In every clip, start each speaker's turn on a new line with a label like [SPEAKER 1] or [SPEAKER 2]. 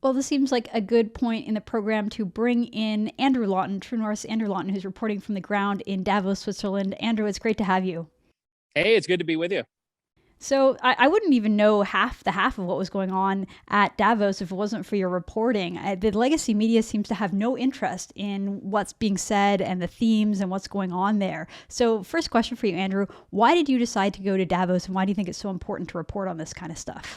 [SPEAKER 1] Well, this seems like a good point in the program to bring in Andrew Lawton, True North's Andrew Lawton, who's reporting from the ground in Davos, Switzerland. Andrew, it's great to have you.
[SPEAKER 2] Hey, it's good to be with you.
[SPEAKER 1] So I wouldn't even know half of what was going on at Davos if it wasn't for your reporting. The legacy media seems to have no interest in what's being said and the themes and what's going on there. So first question for you, Andrew, why did you decide to go to Davos and why do you think it's so important to report on this kind of stuff?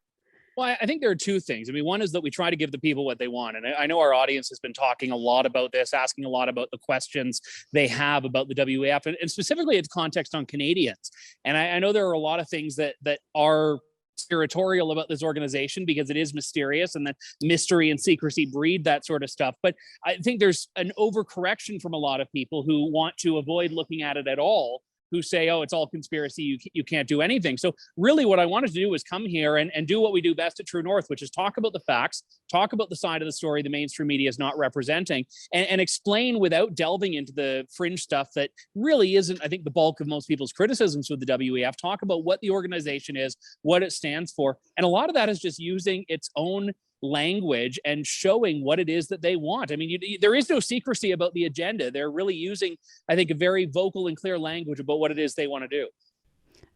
[SPEAKER 2] Well, I think there are two things. I mean, one is that we try to give the people what they want. And I know our audience has been talking a lot about this, asking a lot about the questions they have about the WEF and specifically its context on Canadians. And I know there are a lot of things that are conspiratorial about this organization because it is mysterious and that mystery and secrecy breed that sort of stuff. But I think there's an overcorrection from a lot of people who want to avoid looking at it at all, who say, oh, it's all conspiracy. You can't do anything. So really what I wanted to do was come here and do what we do best at True North, which is talk about the facts, talk about the side of the story the mainstream media is not representing, and explain without delving into the fringe stuff that really isn't, I think, the bulk of most people's criticisms with the WEF. Talk about what the organization is, what it stands for. And a lot of that is just using its own language and showing what it is that they want. I mean, there is no secrecy about the agenda. They're really using, I think, a very vocal and clear language about what it is they want to do.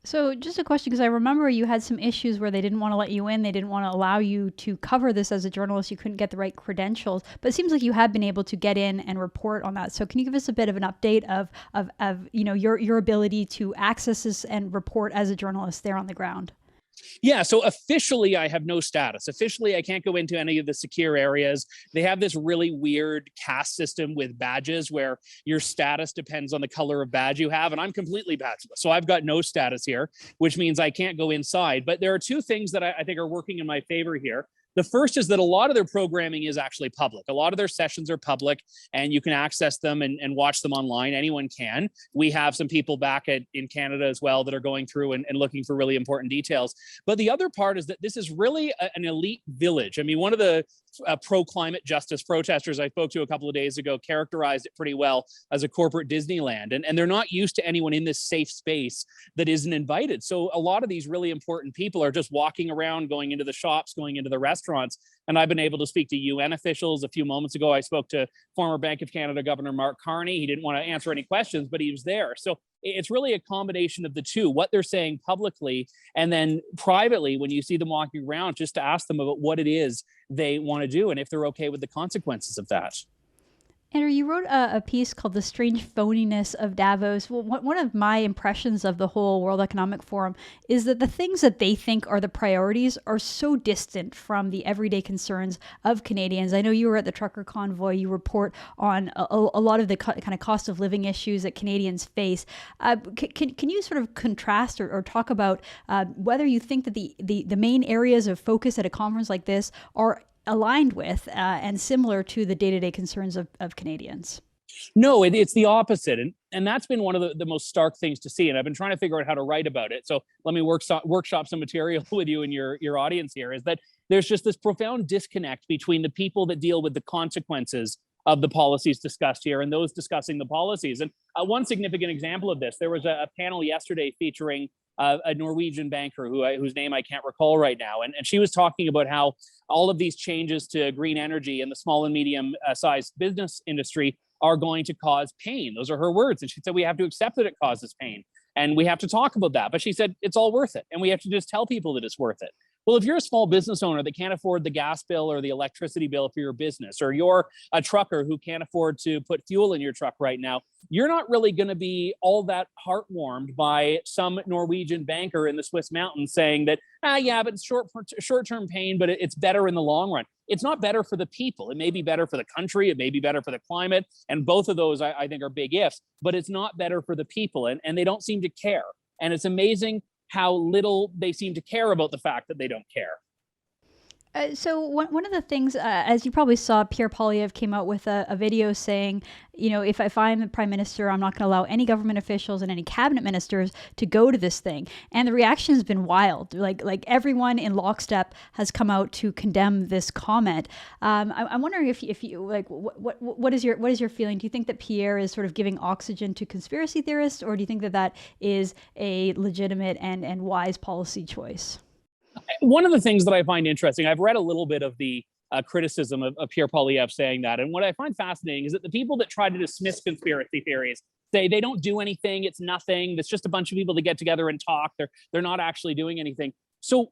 [SPEAKER 1] So just a question, because I remember you had some issues where they didn't want to let you in. They didn't want to allow you to cover this as a journalist. You couldn't get the right credentials, but it seems like you have been able to get in and report on that. So can you give us a bit of an update of your ability to access this and report as a journalist there on the ground?
[SPEAKER 2] Yeah, so officially I have no status. Officially, I can't go into any of the secure areas. They have this really weird caste system with badges where your status depends on the color of badge you have, and I'm completely badgeless. So I've got no status here, which means I can't go inside. But there are two things that I think are working in my favor here. The first is that a lot of their programming is actually public. A lot of their sessions are public and you can access them and watch them online. Anyone can. We have some people back in Canada as well that are going through and looking for really important details. But the other part is that this is really an elite village. I mean, one of the pro-climate justice protesters I spoke to a couple of days ago characterized it pretty well as a corporate Disneyland. And they're not used to anyone in this safe space that isn't invited. So a lot of these really important people are just walking around, going into the shops, going into the restaurants. And I've been able to speak to UN officials. A few moments ago, I spoke to former Bank of Canada Governor Mark Carney. He didn't want to answer any questions, but he was there. So it's really a combination of the two, what they're saying publicly, and then privately, when you see them walking around, just to ask them about what it is they want to do and if they're okay with the consequences of that.
[SPEAKER 1] Andrew, you wrote a piece called The Strange Phoniness of Davos. Well, one of my impressions of the whole World Economic Forum is that the things that they think are the priorities are so distant from the everyday concerns of Canadians. I know you were at the trucker convoy. You report on a lot of the kind of cost of living issues that Canadians face. Can you sort of contrast or talk about whether you think that the main areas of focus at a conference like this are aligned with and similar to the day-to-day concerns of Canadians?
[SPEAKER 2] No, it's the opposite. And that's been one of the most stark things to see. And I've been trying to figure out how to write about it. So let me workshop some material with you and your audience here, is that there's just this profound disconnect between the people that deal with the consequences of the policies discussed here and those discussing the policies. And one significant example of this, there was a panel yesterday featuring a Norwegian banker whose name I can't recall right now. And she was talking about how all of these changes to green energy in the small and medium sized business industry are going to cause pain. Those are her words. And she said, we have to accept that it causes pain and we have to talk about that. But she said, it's all worth it. And we have to just tell people that it's worth it. Well, if you're a small business owner that can't afford the gas bill or the electricity bill for your business, or you're a trucker who can't afford to put fuel in your truck right now, you're not really going to be all that heartwarmed by some Norwegian banker in the Swiss mountains saying that, yeah, but it's short-term pain, but it's better in the long run. It's not better for the people. It may be better for the country. It may be better for the climate. And both of those, I think, are big ifs, but it's not better for the people. And they don't seem to care. And it's amazing how little they seem to care about the fact that they don't care.
[SPEAKER 1] So one of the things, as you probably saw, Pierre Poilievre came out with a video saying, if I'm the prime minister, I'm not going to allow any government officials and any cabinet ministers to go to this thing. And the reaction has been wild. Like everyone in lockstep has come out to condemn this comment. I'm wondering if you like what is your feeling? Do you think that Pierre is sort of giving oxygen to conspiracy theorists, or do you think that is a legitimate and wise policy choice?
[SPEAKER 2] One of the things that I find interesting, I've read a little bit of the criticism of Pierre Poilievre saying that. And what I find fascinating is that the people that try to dismiss conspiracy theories, they don't do anything. It's nothing. It's just a bunch of people that get together and talk. They're not actually doing anything. So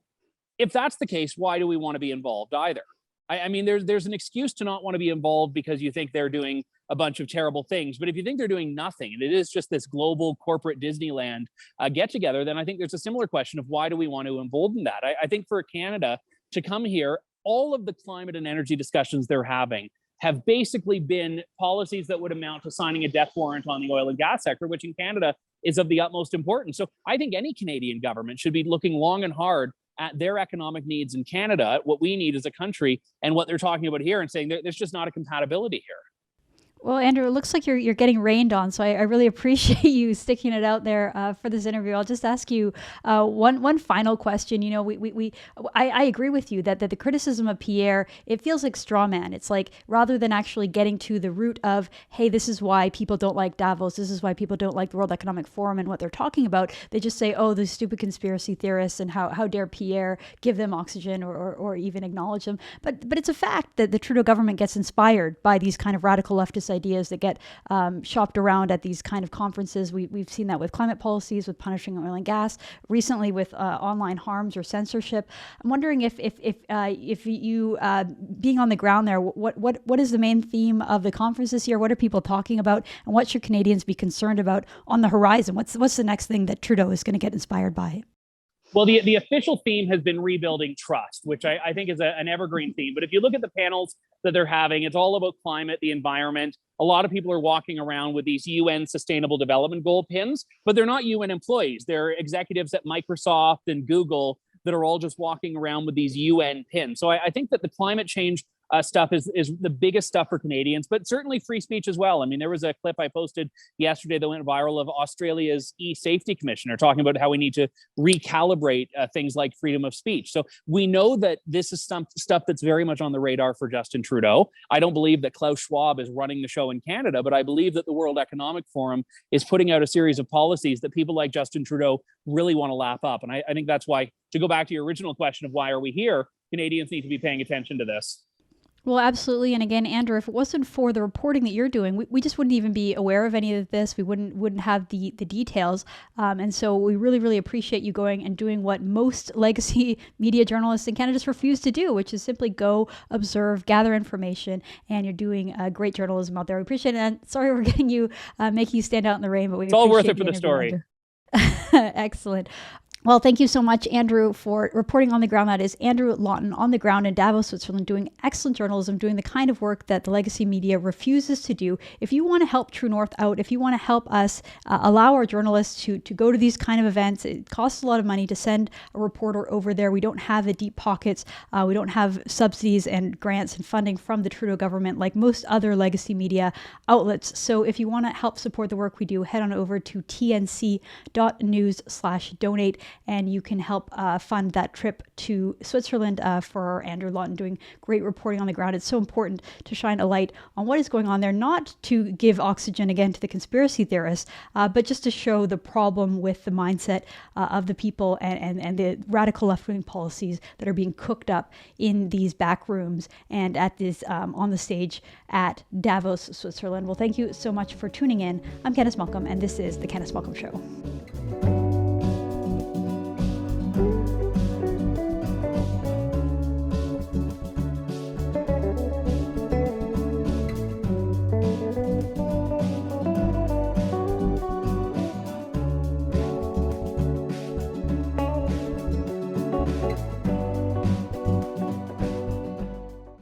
[SPEAKER 2] if that's the case, why do we want to be involved either? I mean, there's an excuse to not want to be involved because you think they're doing a bunch of terrible things. But if you think they're doing nothing and it is just this global corporate Disneyland get together, then I think there's a similar question of why do we want to embolden that? I think for Canada to come here, all of the climate and energy discussions they're having have basically been policies that would amount to signing a death warrant on the oil and gas sector, which in Canada is of the utmost importance. So I think any Canadian government should be looking long and hard at their economic needs in Canada, what we need as a country, and what they're talking about here, and saying there's just not a compatibility here.
[SPEAKER 1] Well, Andrew, it looks like you're getting rained on, so I really appreciate you sticking it out there for this interview. I'll just ask you one final question. You know, I agree with you that the criticism of Pierre, it feels like straw man. It's like rather than actually getting to the root of, hey, this is why people don't like Davos, this is why people don't like the World Economic Forum and what they're talking about. They just say, oh, those stupid conspiracy theorists, and how dare Pierre give them oxygen or even acknowledge them. But it's a fact that the Trudeau government gets inspired by these kind of radical leftist ideas that get shopped around at these kind of conferences. We've seen that with climate policies, with punishing oil and gas, recently with online harms or censorship. I'm wondering if you being on the ground there, what is the main theme of the conference this year? What are people talking about, and what should Canadians be concerned about on the horizon? What's the next thing that Trudeau is going to get inspired by?
[SPEAKER 2] Well, the official theme has been rebuilding trust, which I think is an evergreen theme. But if you look at the panels that they're having, it's all about climate, the environment. A lot of people are walking around with these UN Sustainable Development Goal pins, but they're not UN employees. They're executives at Microsoft and Google that are all just walking around with these UN pins. So I think that the climate change stuff is the biggest stuff for Canadians, but certainly free speech as well. I mean, there was a clip I posted yesterday that went viral of Australia's e-safety commissioner talking about how we need to recalibrate things like freedom of speech. So we know that this is some stuff that's very much on the radar for Justin Trudeau. I don't believe that Klaus Schwab is running the show in Canada, but I believe that the World Economic Forum is putting out a series of policies that people like Justin Trudeau really want to lap up. And I think that's why, to go back to your original question of why are we here, Canadians need to be paying attention to this.
[SPEAKER 1] Well, absolutely. And again, Andrew, if it wasn't for the reporting that you're doing, we just wouldn't even be aware of any of this. We wouldn't have the details. And so we really, really appreciate you going and doing what most legacy media journalists in Canada just refuse to do, which is simply go, observe, gather information. And you're doing great journalism out there. We appreciate it. And sorry we're getting you, making you stand out in the rain, but
[SPEAKER 2] it's all worth it for the story.
[SPEAKER 1] Excellent. Well, thank you so much, Andrew, for reporting on the ground. That is Andrew Lawton on the ground in Davos, Switzerland, doing excellent journalism, doing the kind of work that the legacy media refuses to do. If you want to help True North out, if you want to help us allow our journalists to go to these kind of events, it costs a lot of money to send a reporter over there. We don't have the deep pockets. We don't have subsidies and grants and funding from the Trudeau government like most other legacy media outlets. So if you want to help support the work we do, head on over to tnc.news/donate. And you can help fund that trip to Switzerland for Andrew Lawton doing great reporting on the ground. It's so important to shine a light on what is going on there, not to give oxygen again to the conspiracy theorists, but just to show the problem with the mindset of the people and the radical left-wing policies that are being cooked up in these back rooms and at this on the stage at Davos, Switzerland. Well, thank you so much for tuning in. I'm Candice Malcolm, and this is The Candice Malcolm Show.